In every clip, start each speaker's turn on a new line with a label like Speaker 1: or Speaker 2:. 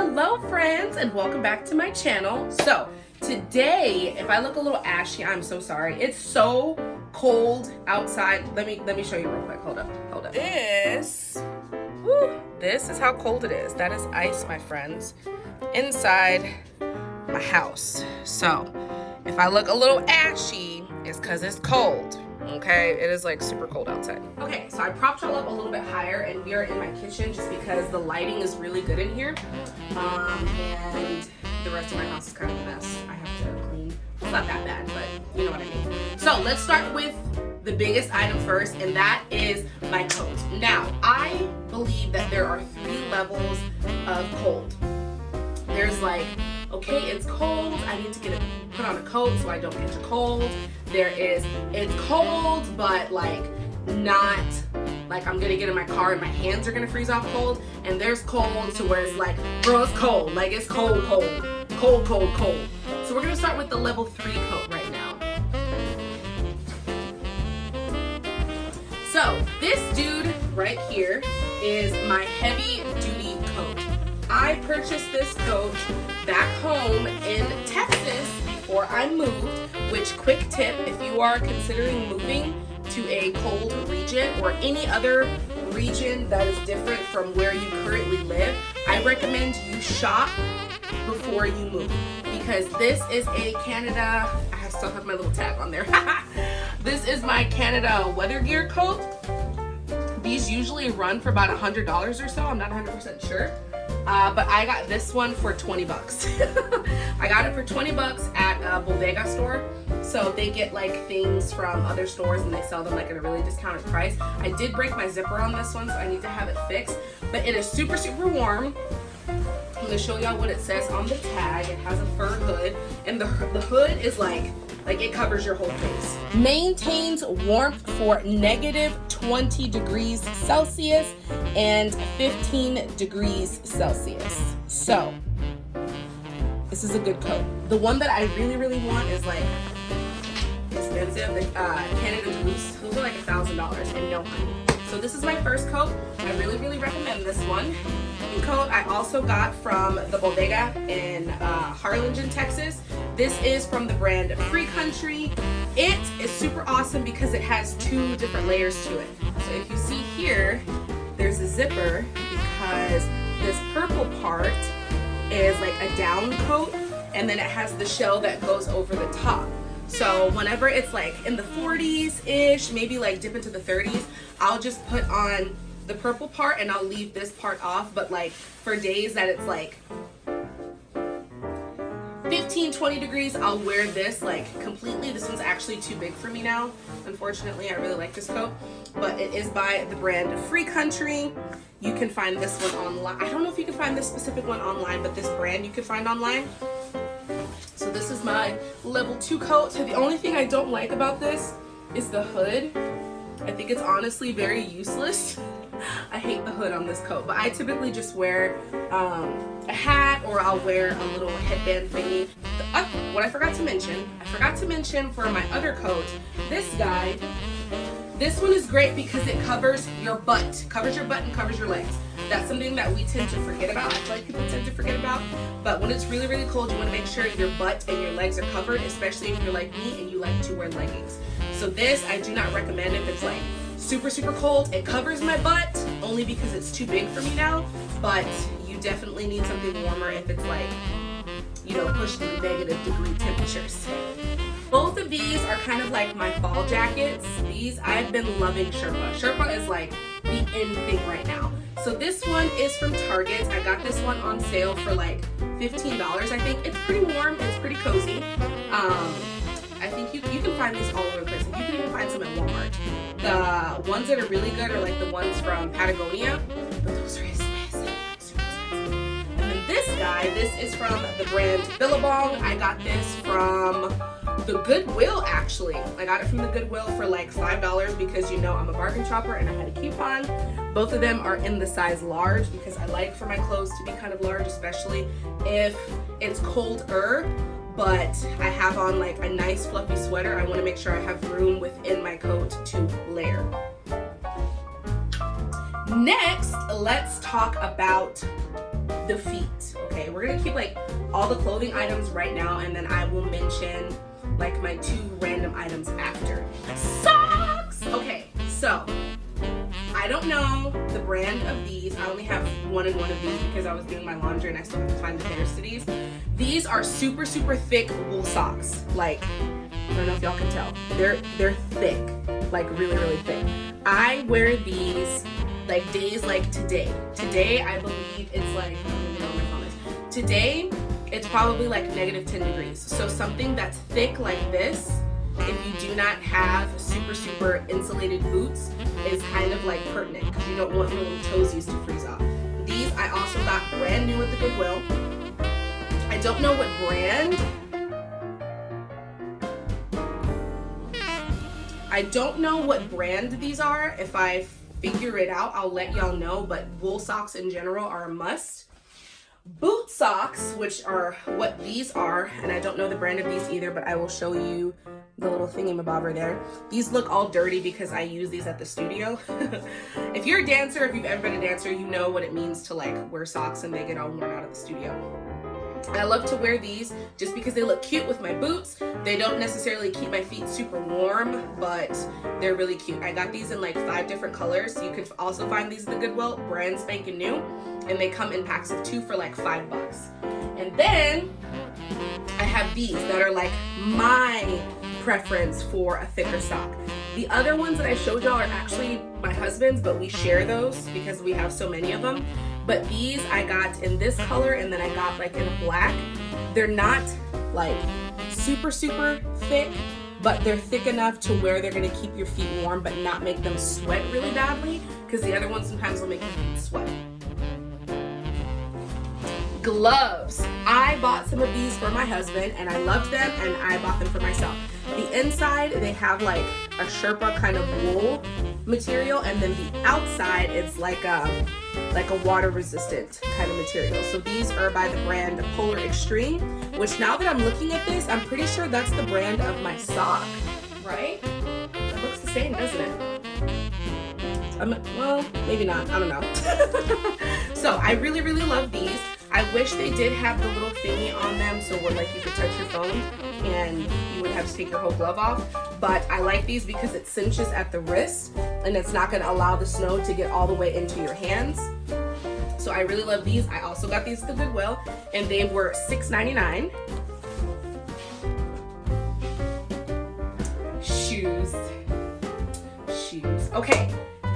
Speaker 1: Hello friends, and welcome back to my channel. So today, if I look a little ashy, I'm so sorry. It's so cold outside. Let me show you real quick. Hold up. This is how cold it is. That is ice, my friends, inside my house. So if I look a little ashy, it's because it's cold. Okay, it is like super cold outside. Okay, so I propped y'all up a little bit higher, and we are in my kitchen just because the lighting is really good in here. And the rest of my house is kind of a mess. I have to clean. It's not that bad, but you know what I mean. So let's start with the biggest item first, and that is my coat. Now, I believe that there are 3 levels of cold. There's like, okay, it's cold, I need to put on a coat so I don't catch a cold. There is, it's cold, but like not like I'm gonna get in my car and my hands are gonna freeze off cold. And there's cold to where it's like, bro, it's cold, like it's cold. So we're gonna start with the level 3 coat right now. So this dude right here is my heavy duty coat. I purchased this coat back home in Texas before I moved, which, quick tip, if you are considering moving to a cold region or any other region that is different from where you currently live, I recommend you shop before you move, because this is a Canada, I still have my little tag on there. This is my Canada weather gear coat. These usually run for about $100 or so. I'm not 100% sure. But I got this one for 20 bucks. I got it for 20 bucks at a bodega store. So they get like things from other stores and they sell them like at a really discounted price. I did break my zipper on this one, so I need to have it fixed. But it is super, super warm. I'm gonna show y'all what it says on the tag. It has a fur hood, and the hood is like it covers your whole face. Maintains warmth for -20 degrees Celsius and 15 degrees Celsius. So this is a good coat. The one that I really want is like expensive. The Canada Goose. Those are like $1,000 and no honey. So this is my first coat. I really recommend this one. The coat I also got from the bodega in Harlingen, Texas. This is from the brand Free Country. It is super awesome because it has 2 different layers to it. So if you see here, there's a zipper because this purple part is like a down coat, and then it has the shell that goes over the top. So whenever it's like in the 40s-ish, maybe like dip into the 30s, I'll just put on the purple part and I'll leave this part off. But like for days that it's like 15-20 degrees, I'll wear this like completely. This one's actually too big for me now, unfortunately. I really like this coat, but it is by the brand Free Country. You can find this one online. I don't know if you can find this specific one online, but this brand you can find online. So this is my level 2 coat. So the only thing I don't like about this is the hood. I think it's honestly very useless. I hate the hood on this coat, but I typically just wear a hat, or I'll wear a little headband thingy. What I forgot to mention for my other coat, this guy, this one is great because it covers your butt and covers your legs. That's something that we tend to forget about. I feel like people tend to forget about, but when it's really cold, you want to make sure your butt and your legs are covered, especially if you're like me and you like to wear leggings. So this I do not recommend if it's like super cold. It covers my butt only because it's too big for me now, but you definitely need something warmer if it's like, you know, pushing the -degree temperatures. Both of these are kind of like my fall jackets. These, I've been loving Sherpa. Sherpa is like the in thing right now. So this one is from Target. I got this one on sale for like $15, I think. It's pretty warm, it's pretty cozy. I think you can find these all over the place. You can even find some at Walmart. The ones that are really good are like the ones from Patagonia, but those are expensive, super expensive. And then this guy, this is from the brand Billabong. I got this from the Goodwill, actually. I got it from the Goodwill for like $5 because, you know, I'm a bargain shopper and I had a coupon. Both of them are in the size large because I like for my clothes to be kind of large, especially if it's colder. But I have on like a nice fluffy sweater. I want to make sure I have room within my coat to layer. Next, let's talk about the feet, okay? okay, we're gonna keep like all the clothing items right now, and then I will mention like my 2 random items after. Socks! Okay, so I don't know the brand of these. I only have one of these because I was doing my laundry and I still have to find the pairs to these. These are super, super thick wool socks. Like, I don't know if y'all can tell. They're thick, like really, really thick. I wear these like days like today. Today, I believe it's like, I don't even know what my phone is. Today, it's probably like -10 degrees. So something that's thick like this, if you do not have super, super insulated boots, is kind of like pertinent because you don't want your little toesies to freeze off. These I also got brand new at the Goodwill. I don't know what brand. I don't know what brand these are. If I figure it out, I'll let y'all know, but wool socks in general are a must. Boot socks, which are what these are, and I don't know the brand of these either, but I will show you the little thingamabobber there. These look all dirty because I use these at the studio. If you're a dancer, if you've ever been a dancer, you know what it means to like wear socks and they get all worn out of the studio. I love to wear these just because they look cute with my boots. They don't necessarily keep my feet super warm, but they're really cute. I got these in like 5 different colors. You could also find these at the Goodwill, brand spanking new, and they come in packs of 2 for like $5. And then I have these that are like my preference for a thicker sock. The other ones that I showed y'all are actually my husband's, but we share those because we have so many of them. But these I got in this color, and then I got like in black. They're not like super, super thick, but they're thick enough to where they're gonna keep your feet warm but not make them sweat really badly, because the other ones sometimes will make your feet sweat. Gloves. I bought some of these for my husband and I loved them, and I bought them for myself. The inside, they have like a Sherpa kind of wool material, and then the outside it's like a water resistant kind of material. So these are by the brand Polar Extreme, which now that I'm looking at this, I'm pretty sure that's the brand of my sock, right? It looks the same, doesn't it? Well, maybe not, I don't know. So I really, really love these. I wish they did have the little thingy on them so where like you could touch your phone and you would have to take your whole glove off. But I like these because it cinches at the wrist and it's not going to allow the snow to get all the way into your hands. So I really love these. I also got these at the Goodwill and they were $6.99. Shoes. Okay.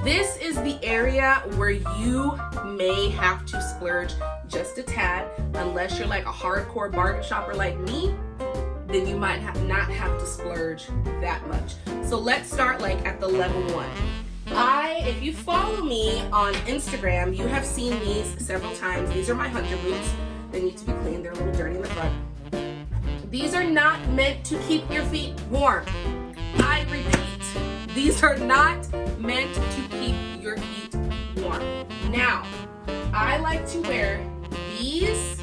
Speaker 1: This is the area where you may have to splurge just a tad, unless you're like a hardcore bargain shopper like me, then you might not have to splurge that much. So let's start like at the level 1. If you follow me on Instagram, you have seen these several times. These are my hunter boots. They need to be cleaned. They're a little dirty in the front. These are not meant to keep your feet warm. I repeat, these are not meant to keep your feet warm. Now, I like to wear these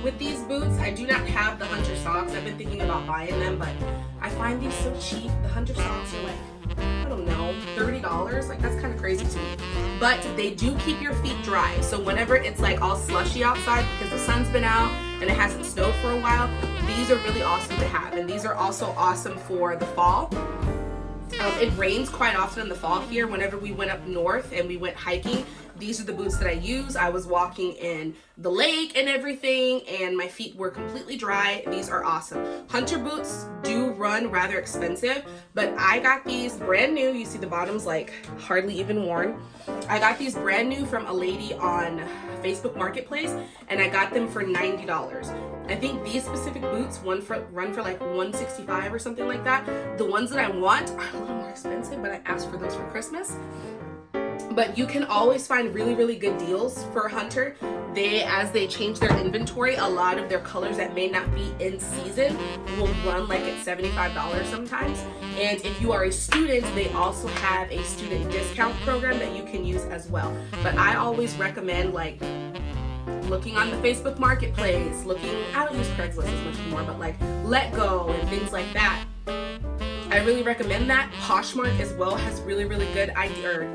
Speaker 1: with these boots. I do not have the hunter socks. I've been thinking about buying them, but I find these so cheap. The hunter socks are like, I don't know, $30. Like, that's kind of crazy to me. But they do keep your feet dry. So whenever it's like all slushy outside because the sun's been out and it hasn't snowed for a while, these are really awesome to have. And these are also awesome for the fall. It rains quite often in the fall here. Whenever we went up north and we went hiking, these are the boots that I use. I was walking in the lake and everything, and my feet were completely dry. These are awesome. Hunter boots do run rather expensive, but I got these brand new. You see the bottom's like hardly even worn. I got these brand new from a lady on Facebook Marketplace, and I got them for $90. I think these specific boots run for like $165 or something like that. The ones that I want are a little more expensive, but I asked for those for Christmas. But you can always find really, really good deals for Hunter. As they change their inventory, a lot of their colors that may not be in season will run like at $75 sometimes. And if you are a student, they also have a student discount program that you can use as well. But I always recommend like looking on the Facebook Marketplace, I don't use Craigslist as much anymore, but like Let Go and things like that. I really recommend that. Poshmark as well has really, really good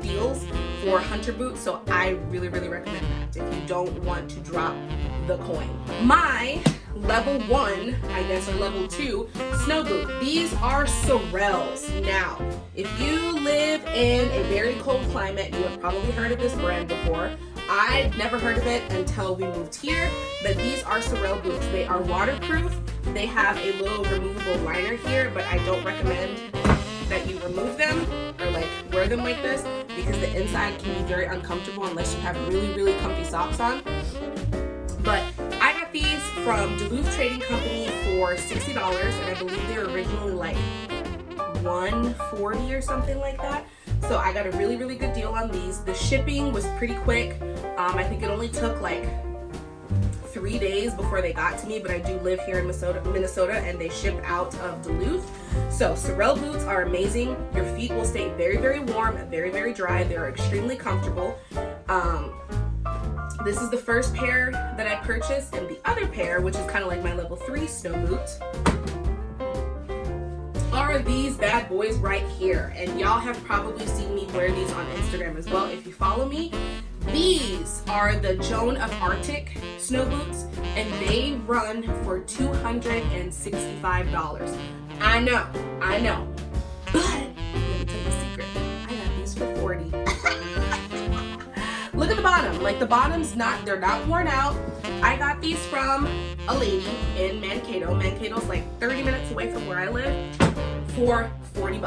Speaker 1: deals for Hunter boots, so I really, really recommend that if you don't want to drop the coin. My level 1, I guess, or level 2 snow boot. These are Sorels. Now, if you live in a very cold climate, you have probably heard of this brand before. I'd never heard of it until we moved here, but these are Sorel boots. They are waterproof. They have a little removable liner here, but I don't recommend that you remove them or like wear them like this because the inside can be very uncomfortable unless you have really, really comfy socks on. But I got these from Duluth Trading Company for $60, and I believe they were originally like $140 or something like that. So I got a really, really good deal on these. The shipping was pretty quick. I think it only took like 3 days before they got to me, but I do live here in Minnesota, and they ship out of Duluth. So Sorel boots are amazing. Your feet will stay very, very warm, very, very dry. They're extremely comfortable. This is the first pair that I purchased, and the other pair, which is kind of like my level 3 snow boots, are these bad boys right here. And y'all have probably seen me wear these on Instagram as well if you follow me. These are the Joan of Arctic snow boots, and they run for $265. I know, but let me tell you a secret. I got these for $40. Look at the bottom. Like, the bottom's they're not worn out. I got these from a lady in Mankato. Mankato's like 30 minutes away from where I live, for $40.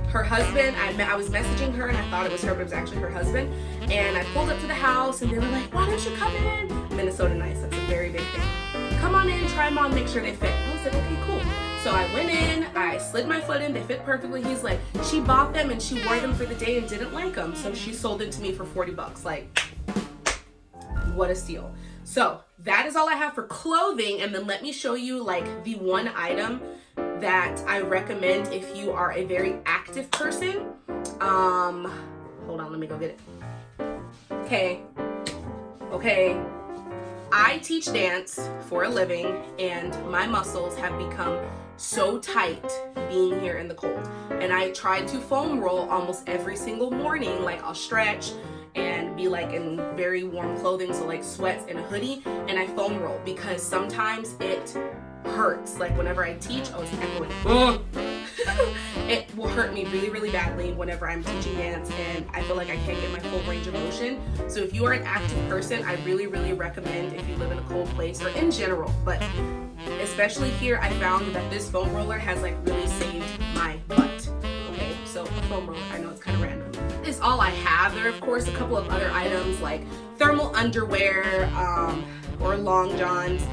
Speaker 1: Her husband, I was messaging her and I thought it was her, but it was actually her husband. And I pulled up to the house and they were like, why don't you come in? Minnesota nice, that's a very big thing. Come on in, try them on, make sure they fit. I was like, okay, cool. So I went in, I slid my foot in, they fit perfectly. He's like, she bought them and she wore them for the day and didn't like them. So she sold it to me for $40. Like, what a steal. So that is all I have for clothing. And then let me show you like the one item that I recommend if you are a very active person. Hold on, let me go get it. Okay. I teach dance for a living, and my muscles have become so tight being here in the cold. And I try to foam roll almost every single morning. Like, I'll stretch and be like in very warm clothing, so like sweats and a hoodie, and I foam roll because sometimes it hurts. Like, whenever I teach, I was echoing. It will hurt me really, really badly whenever I'm teaching dance, and I feel like I can't get my full range of motion. So if you are an active person, I really, really recommend, if you live in a cold place or in general, but especially here, I found that this foam roller has like really saved my butt. Okay, so a foam roller, I know it's kind of random. Is all I have. There are of course a couple of other items like thermal underwear or long johns,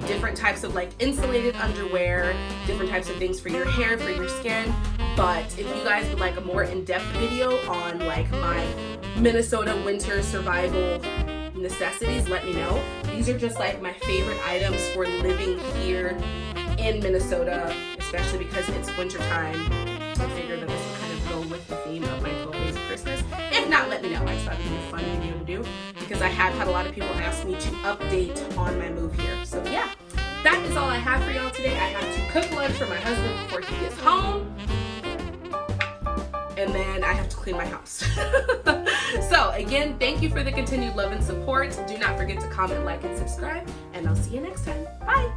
Speaker 1: different types of like insulated underwear, different types of things for your hair, for your skin. But if you guys would like a more in-depth video on like my Minnesota winter survival necessities, let me know. These are just like my favorite items for living here in Minnesota, especially because it's winter time. I figured that this would kind of go with the theme of my 12 days of Christmas. If not, let me know. I just thought it would be a fun video to do because I have had a lot of people ask me to update on my move here. So yeah, that is all I have for y'all today. I have to cook lunch for my husband before he gets home, and then I have to clean my house. So again, thank you for the continued love and support. Do not forget to comment, like, and subscribe, and I'll see you next time. Bye.